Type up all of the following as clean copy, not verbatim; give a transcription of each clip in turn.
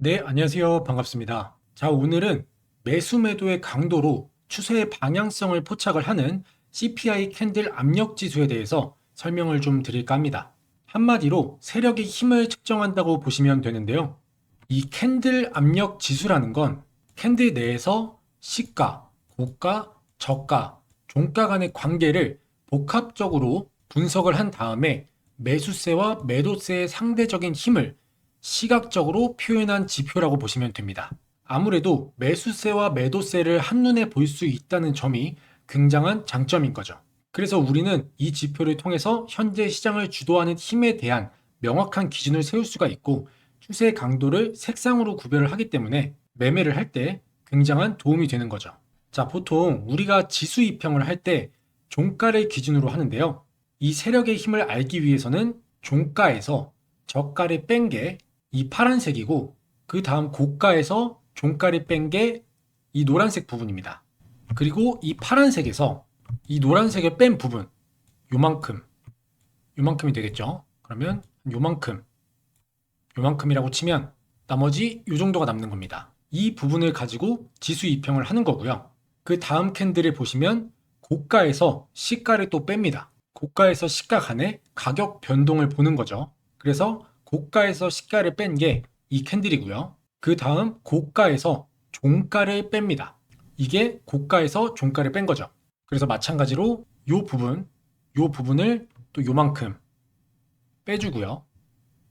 네, 안녕하세요. 반갑습니다. 자, 오늘은 매수 매도의 강도로 추세의 방향성을 포착을 하는 CPI 캔들 압력 지수에 대해서 설명을 좀 드릴까 합니다. 한마디로 세력의 힘을 측정한다고 보시면 되는데요. 이 캔들 압력 지수라는 건 캔들 내에서 시가, 고가, 저가, 종가 간의 관계를 복합적으로 분석을 한 다음에 매수세와 매도세의 상대적인 힘을 시각적으로 표현한 지표라고 보시면 됩니다. 아무래도 매수세와 매도세를 한눈에 볼 수 있다는 점이 굉장한 장점인 거죠. 그래서 우리는 이 지표를 통해서 현재 시장을 주도하는 힘에 대한 명확한 기준을 세울 수가 있고 추세 강도를 색상으로 구별을 하기 때문에 매매를 할 때 굉장한 도움이 되는 거죠. 자, 보통 우리가 지수 입형을 할 때 종가를 기준으로 하는데요. 이 세력의 힘을 알기 위해서는 종가에서 저가를 뺀 게 이 파란색이고 그 다음 고가에서 종가를 뺀 게 이 노란색 부분입니다. 그리고 이 파란색에서 이 노란색을 뺀 부분 요만큼 요만큼이 되겠죠. 그러면 요만큼이라고 치면 나머지 요 정도가 남는 겁니다. 이 부분을 가지고 지수 입형을 하는 거고요. 그 다음 캔들을 보시면 고가에서 시가를 또 뺍니다. 고가에서 시가 간의 가격 변동을 보는 거죠. 그래서 고가에서 시가를 뺀 게 이 캔들이고요. 그 다음 고가에서 종가를 뺍니다. 이게 고가에서 종가를 뺀 거죠. 그래서 마찬가지로 요 부분을 또 요만큼 빼주고요.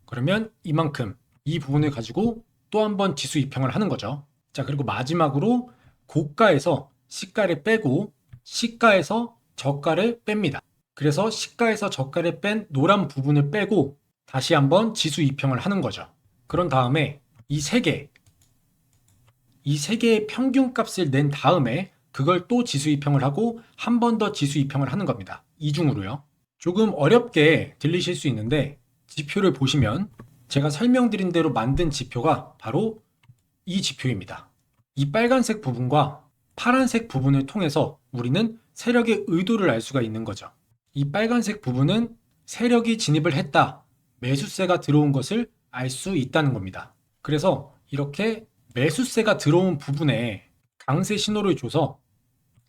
그러면 이만큼 이 부분을 가지고 또 한 번 지수 입형을 하는 거죠. 자, 그리고 마지막으로 고가에서 시가를 빼고 시가에서 저가를 뺍니다. 그래서 시가에서 저가를 뺀 노란 부분을 빼고 다시 한번 지수 입형을 하는 거죠. 그런 다음에 이 세 개의 평균 값을 낸 다음에 그걸 또 지수 입형을 하고 한 번 더 지수 입형을 하는 겁니다. 이중으로요. 조금 어렵게 들리실 수 있는데 지표를 보시면 제가 설명드린 대로 만든 지표가 바로 이 지표입니다. 이 빨간색 부분과 파란색 부분을 통해서 우리는 세력의 의도를 알 수가 있는 거죠. 이 빨간색 부분은 세력이 진입을 했다, 매수세가 들어온 것을 알 수 있다는 겁니다. 그래서 이렇게 매수세가 들어온 부분에 강세 신호를 줘서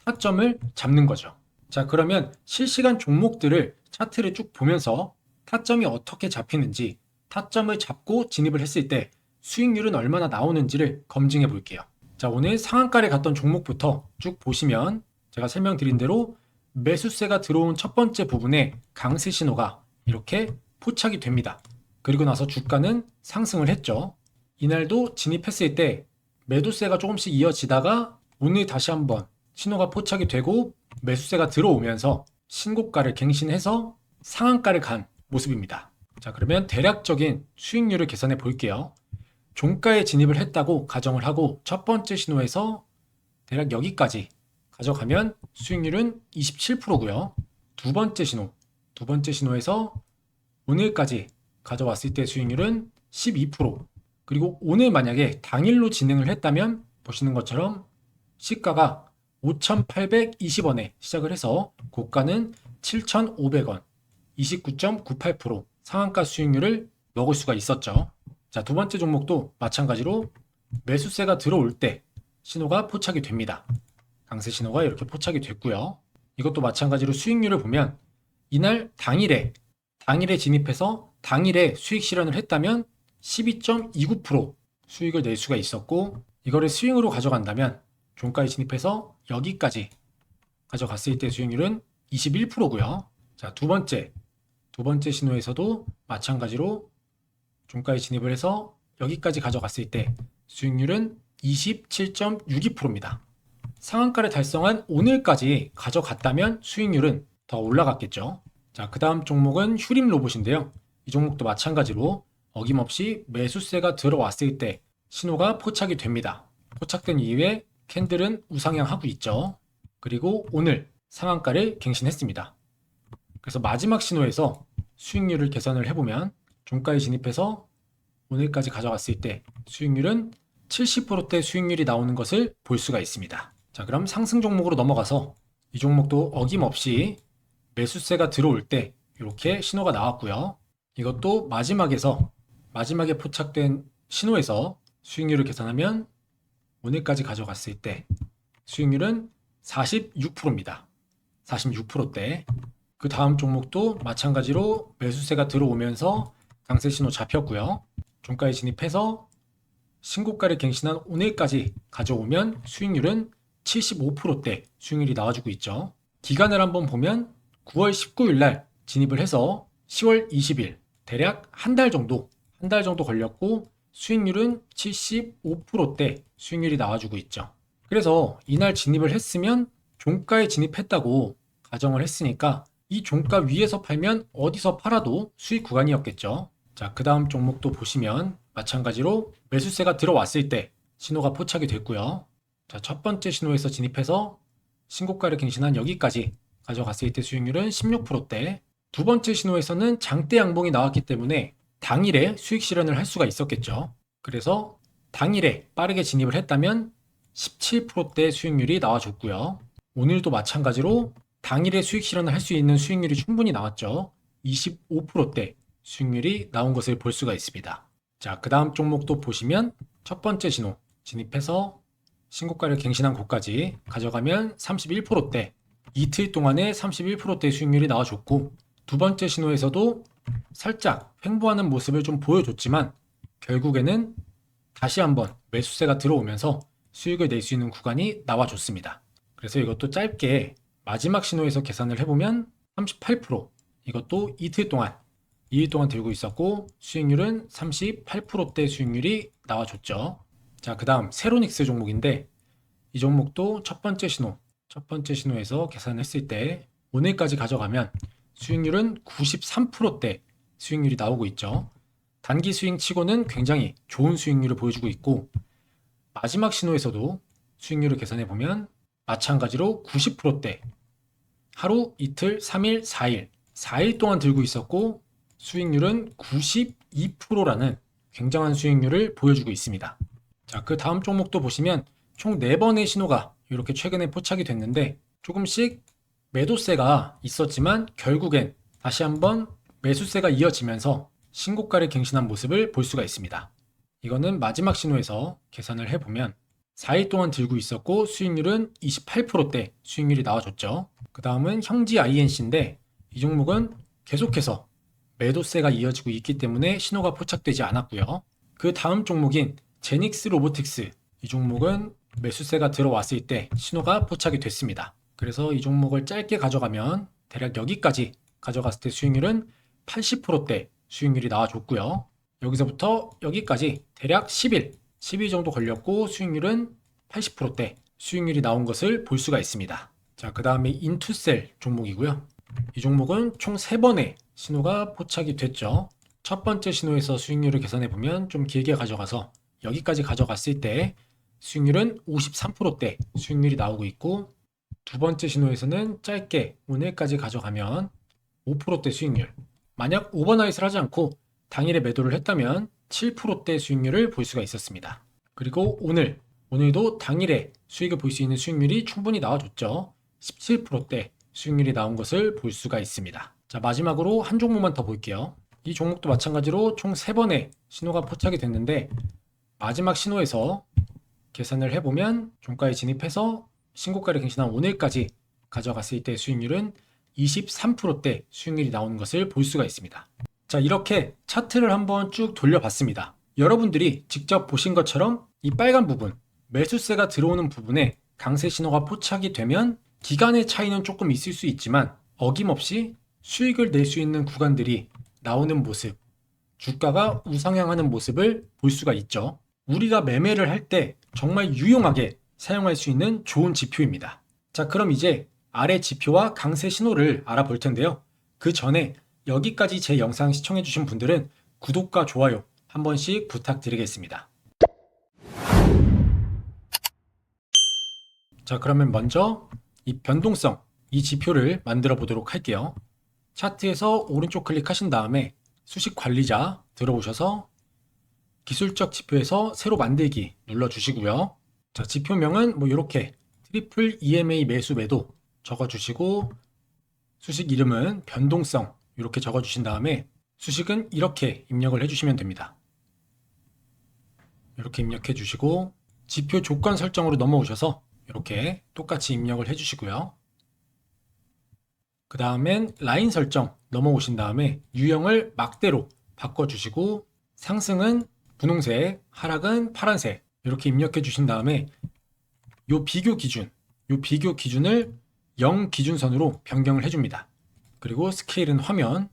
타점을 잡는 거죠. 자, 그러면 실시간 종목들을 차트를 쭉 보면서 타점이 어떻게 잡히는지, 타점을 잡고 진입을 했을 때 수익률은 얼마나 나오는지를 검증해 볼게요. 자, 오늘 상한가를 갔던 종목부터 쭉 보시면 제가 설명드린 대로 매수세가 들어온 첫 번째 부분에 강세 신호가 이렇게 포착이 됩니다. 그리고 나서 주가는 상승을 했죠. 이날도 진입했을 때 매도세가 조금씩 이어지다가 오늘 다시 한번 신호가 포착이 되고 매수세가 들어오면서 신고가를 갱신해서 상한가를 간 모습입니다. 자, 그러면 대략적인 수익률을 계산해 볼게요. 종가에 진입을 했다고 가정을 하고 첫 번째 신호에서 대략 여기까지 가져가면 수익률은 27%고요. 두 번째 신호에서 오늘까지 가져왔을 때 수익률은 12%. 그리고 오늘 만약에 당일로 진행을 했다면 보시는 것처럼 시가가 5,820원에 시작을 해서 고가는 7,500원, 29.98% 상한가 수익률을 먹을 수가 있었죠. 자, 두 번째 종목도 마찬가지로 매수세가 들어올 때 신호가 포착이 됩니다. 강세 신호가 이렇게 포착이 됐고요. 이것도 마찬가지로 수익률을 보면 이날 당일에 진입해서 당일에 수익 실현을 했다면 12.29% 수익을 낼 수가 있었고 이거를 스윙으로 가져간다면 종가에 진입해서 여기까지 가져갔을 때 수익률은 21%고요. 자, 두 번째 신호에서도 마찬가지로 종가에 진입을 해서 여기까지 가져갔을 때 수익률은 27.62%입니다. 상한가를 달성한 오늘까지 가져갔다면 수익률은 더 올라갔겠죠. 자, 그 다음 종목은 휴림 로봇인데요. 이 종목도 마찬가지로 어김없이 매수세가 들어왔을 때 신호가 포착이 됩니다. 포착된 이후에 캔들은 우상향하고 있죠. 그리고 오늘 상한가를 갱신했습니다. 그래서 마지막 신호에서 수익률을 계산을 해보면 종가에 진입해서 오늘까지 가져갔을 때 수익률은 70%대 수익률이 나오는 것을 볼 수가 있습니다. 자, 그럼 상승 종목으로 넘어가서 이 종목도 어김없이 매수세가 들어올 때 이렇게 신호가 나왔고요. 이것도 마지막에 포착된 신호에서 수익률을 계산하면 오늘까지 가져갔을 때 수익률은 46%입니다. 46%대. 그 다음 종목도 마찬가지로 매수세가 들어오면서 강세 신호 잡혔고요. 종가에 진입해서 신고가를 갱신한 오늘까지 가져오면 수익률은 75%대 수익률이 나와주고 있죠. 기간을 한번 보면 9월 19일 날 진입을 해서 10월 20일 대략 한 달 정도 걸렸고 수익률은 75%대 수익률이 나와주고 있죠. 그래서 이날 진입을 했으면 종가에 진입했다고 가정을 했으니까 이 종가 위에서 팔면 어디서 팔아도 수익 구간이었겠죠. 자, 그 다음 종목도 보시면 마찬가지로 매수세가 들어왔을 때 신호가 포착이 됐고요. 자, 첫 번째 신호에서 진입해서 신고가를 갱신한 여기까지 가져갔을 때 수익률은 16%대. 두 번째 신호에서는 장대 양봉이 나왔기 때문에 당일에 수익 실현을 할 수가 있었겠죠. 그래서 당일에 빠르게 진입을 했다면 17%대 수익률이 나와줬고요. 오늘도 마찬가지로 당일에 수익 실현을 할 수 있는 수익률이 충분히 나왔죠. 25%대 수익률이 나온 것을 볼 수가 있습니다. 자, 그 다음 종목도 보시면 첫 번째 신호 진입해서 신고가를 갱신한 곳까지 가져가면 31%대, 이틀 동안에 31%대 수익률이 나와줬고, 두 번째 신호에서도 살짝 횡보하는 모습을 좀 보여줬지만 결국에는 다시 한번 매수세가 들어오면서 수익을 낼 수 있는 구간이 나와줬습니다. 그래서 이것도 짧게 마지막 신호에서 계산을 해보면 38%, 이것도 이틀 동안 2일 동안 들고 있었고 수익률은 38%대 수익률이 나와줬죠. 자, 그 다음 세로닉스 종목인데 이 종목도 첫 번째 신호에서 계산했을 때 오늘까지 가져가면 수익률은 93%대 수익률이 나오고 있죠. 단기 스윙 치고는 굉장히 좋은 수익률을 보여주고 있고 마지막 신호에서도 수익률을 계산해 보면 마찬가지로 90%대 하루, 이틀, 3일, 4일 동안 들고 있었고 수익률은 92%라는 굉장한 수익률을 보여주고 있습니다. 자, 그 다음 종목도 보시면 총 4번의 신호가 이렇게 최근에 포착이 됐는데 조금씩 매도세가 있었지만 결국엔 다시 한번 매수세가 이어지면서 신고가를 갱신한 모습을 볼 수가 있습니다. 이거는 마지막 신호에서 계산을 해보면 4일 동안 들고 있었고 수익률은 28%대 수익률이 나와줬죠. 그 다음은 형지 INC인데 이 종목은 계속해서 매도세가 이어지고 있기 때문에 신호가 포착되지 않았고요. 그 다음 종목인 제닉스 로보틱스, 이 종목은 매수세가 들어왔을 때 신호가 포착이 됐습니다. 그래서 이 종목을 짧게 가져가면 대략 여기까지 가져갔을 때 수익률은 80%대 수익률이 나와줬고요. 여기서부터 여기까지 대략 10일 정도 걸렸고 수익률은 80%대 수익률이 나온 것을 볼 수가 있습니다. 자, 그 다음에 인투셀 종목이고요. 이 종목은 총 3번의 신호가 포착이 됐죠. 첫 번째 신호에서 수익률을 계산해 보면 좀 길게 가져가서 여기까지 가져갔을 때 수익률은 53%대 수익률이 나오고 있고 두 번째 신호에서는 짧게 오늘까지 가져가면 5%대 수익률, 만약 오버나잇을 하지 않고 당일에 매도를 했다면 7%대 수익률을 볼 수가 있었습니다. 그리고 오늘도 당일에 수익을 볼 수 있는 수익률이 충분히 나와줬죠. 17%대 수익률이 나온 것을 볼 수가 있습니다. 자, 마지막으로 한 종목만 더 볼게요. 이 종목도 마찬가지로 총 3번의 신호가 포착이 됐는데 마지막 신호에서 계산을 해보면 종가에 진입해서 신고가를 갱신한 오늘까지 가져갔을 때 수익률은 23%대 수익률이 나오는 것을 볼 수가 있습니다. 자, 이렇게 차트를 한번 쭉 돌려봤습니다. 여러분들이 직접 보신 것처럼 이 빨간 부분, 매수세가 들어오는 부분에 강세 신호가 포착이 되면 기간의 차이는 조금 있을 수 있지만 어김없이 수익을 낼 수 있는 구간들이 나오는 모습, 주가가 우상향하는 모습을 볼 수가 있죠. 우리가 매매를 할 때 정말 유용하게 사용할 수 있는 좋은 지표입니다. 자, 그럼 이제 아래 지표와 강세 신호를 알아볼 텐데요. 그 전에 여기까지 제 영상 시청해주신 분들은 구독과 좋아요 한 번씩 부탁드리겠습니다. 자, 그러면 먼저 이 변동성, 이 지표를 만들어 보도록 할게요. 차트에서 오른쪽 클릭하신 다음에 수식 관리자 들어오셔서 기술적 지표에서 새로 만들기 눌러주시고요. 자, 지표명은 뭐 이렇게 트리플 EMA 매수 매도 적어주시고 수식 이름은 변동성 이렇게 적어주신 다음에 수식은 이렇게 입력을 해주시면 됩니다. 이렇게 입력해 주시고 지표 조건 설정으로 넘어오셔서 이렇게 똑같이 입력을 해 주시고요. 그 다음엔 라인 설정 넘어오신 다음에 유형을 막대로 바꿔주시고 상승은 분홍색, 하락은 파란색 이렇게 입력해 주신 다음에 요 비교 기준을 0 기준선으로 변경을 해줍니다. 그리고 스케일은 화면,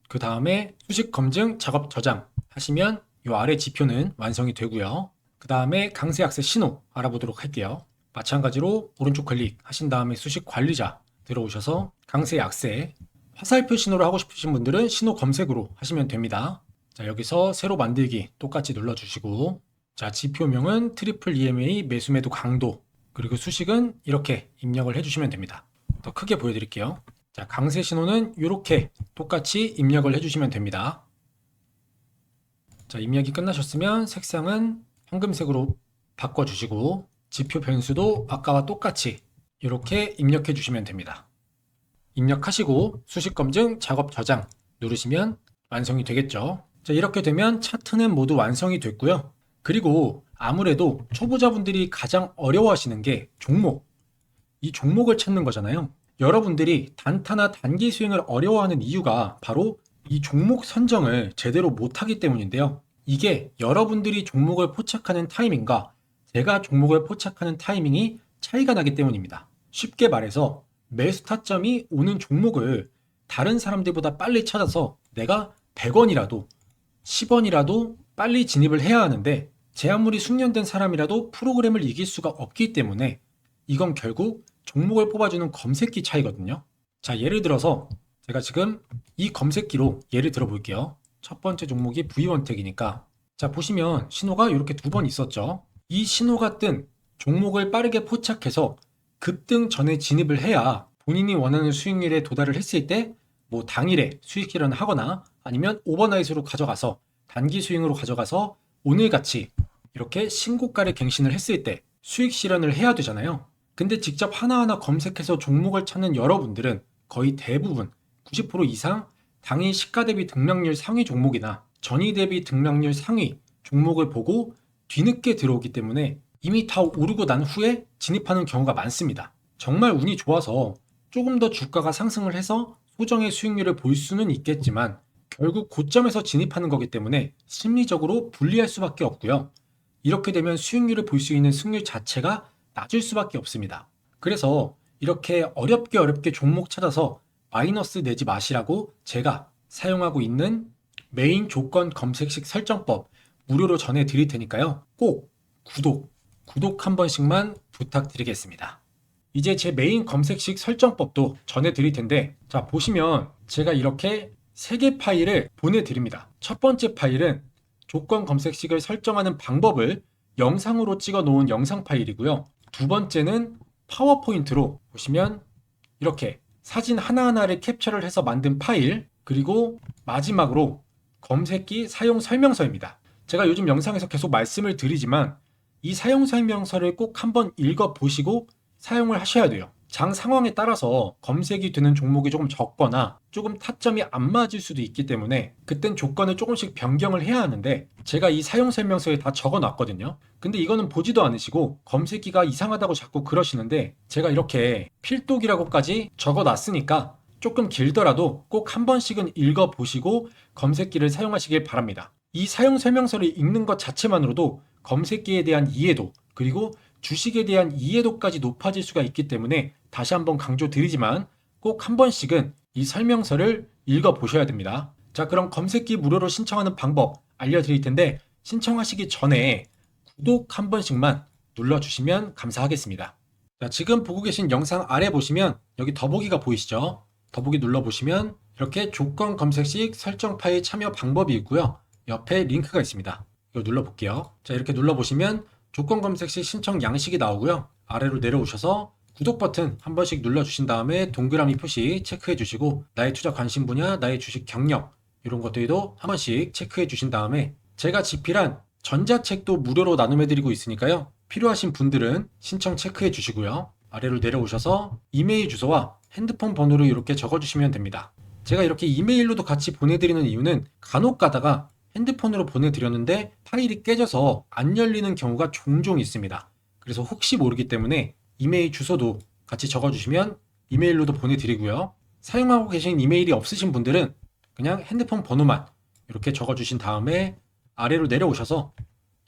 그 다음에 수식 검증 작업 저장 하시면 요 아래 지표는 완성이 되고요. 그 다음에 강세 약세 신호 알아보도록 할게요. 마찬가지로 오른쪽 클릭 하신 다음에 수식 관리자 들어오셔서 강세 약세 화살표 신호로 하고 싶으신 분들은 신호 검색으로 하시면 됩니다. 자, 여기서 새로 만들기 똑같이 눌러주시고 자, 지표명은 트리플 EMA 매수매도 강도 그리고 수식은 이렇게 입력을 해주시면 됩니다. 더 크게 보여드릴게요. 자, 강세 신호는 이렇게 똑같이 입력을 해주시면 됩니다. 자, 입력이 끝나셨으면 색상은 황금색으로 바꿔주시고 지표 변수도 아까와 똑같이 이렇게 입력해 주시면 됩니다. 입력하시고 수식 검증 작업 저장 누르시면 완성이 되겠죠. 자, 이렇게 되면 차트는 모두 완성이 됐고요. 그리고 아무래도 초보자분들이 가장 어려워하시는 게 종목, 이 종목을 찾는 거잖아요. 여러분들이 단타나 단기 수익을 어려워하는 이유가 바로 이 종목 선정을 제대로 못하기 때문인데요. 이게 여러분들이 종목을 포착하는 타이밍과 제가 종목을 포착하는 타이밍이 차이가 나기 때문입니다. 쉽게 말해서 매수 타점이 오는 종목을 다른 사람들보다 빨리 찾아서 내가 100원이라도 10원이라도 빨리 진입을 해야 하는데 제 아무리 숙련된 사람이라도 프로그램을 이길 수가 없기 때문에 이건 결국 종목을 뽑아주는 검색기 차이거든요. 자, 예를 들어서 제가 지금 이 검색기로 예를 들어 볼게요. 첫 번째 종목이 V원택이니까 자, 보시면 신호가 이렇게 2번 있었죠. 이 신호가 뜬 종목을 빠르게 포착해서 급등 전에 진입을 해야 본인이 원하는 수익률에 도달을 했을 때 뭐 당일에 수익 실현을 하거나 아니면 오버나잇으로 가져가서 단기 스윙으로 가져가서 오늘같이 이렇게 신고가를 갱신을 했을 때 수익 실현을 해야 되잖아요. 근데 직접 하나하나 검색해서 종목을 찾는 여러분들은 거의 대부분 90% 이상 당일 시가 대비 등락률 상위 종목이나 전이 대비 등락률 상위 종목을 보고 뒤늦게 들어오기 때문에 이미 다 오르고 난 후에 진입하는 경우가 많습니다. 정말 운이 좋아서 조금 더 주가가 상승을 해서 소정의 수익률을 볼 수는 있겠지만 결국 고점에서 진입하는 거기 때문에 심리적으로 불리할 수밖에 없고요. 이렇게 되면 수익률을 볼 수 있는 승률 자체가 낮을 수밖에 없습니다. 그래서 이렇게 어렵게 종목 찾아서 마이너스 내지 마시라고 제가 사용하고 있는 메인 조건 검색식 설정법 무료로 전해드릴 테니까요. 꼭 구독 한 번씩만 부탁드리겠습니다. 이제 제 메인 검색식 설정법도 전해드릴 텐데 자, 보시면 제가 이렇게 3개 파일을 보내드립니다. 첫 번째 파일은 조건 검색식을 설정하는 방법을 영상으로 찍어 놓은 영상 파일이고요. 두 번째는 파워포인트로 보시면 이렇게 사진 하나하나를 캡처를 해서 만든 파일, 그리고 마지막으로 검색기 사용 설명서입니다. 제가 요즘 영상에서 계속 말씀을 드리지만 이 사용 설명서를 꼭 한번 읽어보시고 사용을 하셔야 돼요. 장 상황에 따라서 검색이 되는 종목이 조금 적거나 조금 타점이 안 맞을 수도 있기 때문에 그땐 조건을 조금씩 변경을 해야 하는데 제가 이 사용 설명서에 다 적어 놨거든요. 근데 이거는 보지도 않으시고 검색기가 이상하다고 자꾸 그러시는데 제가 이렇게 필독이라고까지 적어 놨으니까 조금 길더라도 꼭 한 번씩은 읽어 보시고 검색기를 사용하시길 바랍니다. 이 사용 설명서를 읽는 것 자체만으로도 검색기에 대한 이해도 그리고 주식에 대한 이해도까지 높아질 수가 있기 때문에 다시 한번 강조드리지만 꼭 한 번씩은 이 설명서를 읽어보셔야 됩니다. 자, 그럼 검색기 무료로 신청하는 방법 알려드릴 텐데 신청하시기 전에 구독 한 번씩만 눌러주시면 감사하겠습니다. 자, 지금 보고 계신 영상 아래 보시면 여기 더보기가 보이시죠? 더보기 눌러보시면 이렇게 조건 검색식 설정 파일 참여 방법이 있고요. 옆에 링크가 있습니다. 이거 눌러볼게요. 자, 이렇게 눌러보시면 조건 검색 시 신청 양식이 나오고요. 아래로 내려오셔서 구독 버튼 한 번씩 눌러주신 다음에 동그라미 표시 체크해 주시고 나의 투자 관심 분야, 나의 주식 경력 이런 것들도 한 번씩 체크해 주신 다음에 제가 집필한 전자책도 무료로 나눔해 드리고 있으니까요. 필요하신 분들은 신청 체크해 주시고요. 아래로 내려오셔서 이메일 주소와 핸드폰 번호를 이렇게 적어주시면 됩니다. 제가 이렇게 이메일로도 같이 보내드리는 이유는 간혹 가다가 핸드폰으로 보내드렸는데 파일이 깨져서 안 열리는 경우가 종종 있습니다. 그래서 혹시 모르기 때문에 이메일 주소도 같이 적어주시면 이메일로도 보내드리고요. 사용하고 계신 이메일이 없으신 분들은 그냥 핸드폰 번호만 이렇게 적어주신 다음에 아래로 내려오셔서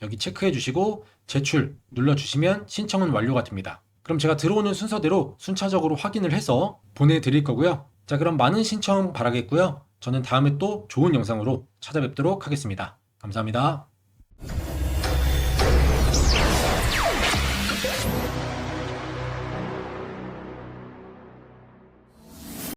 여기 체크해 주시고 제출 눌러주시면 신청은 완료가 됩니다. 그럼 제가 들어오는 순서대로 순차적으로 확인을 해서 보내드릴 거고요. 자, 그럼 많은 신청 바라겠고요. 저는 다음에 또 좋은 영상으로 찾아뵙도록 하겠습니다. 감사합니다.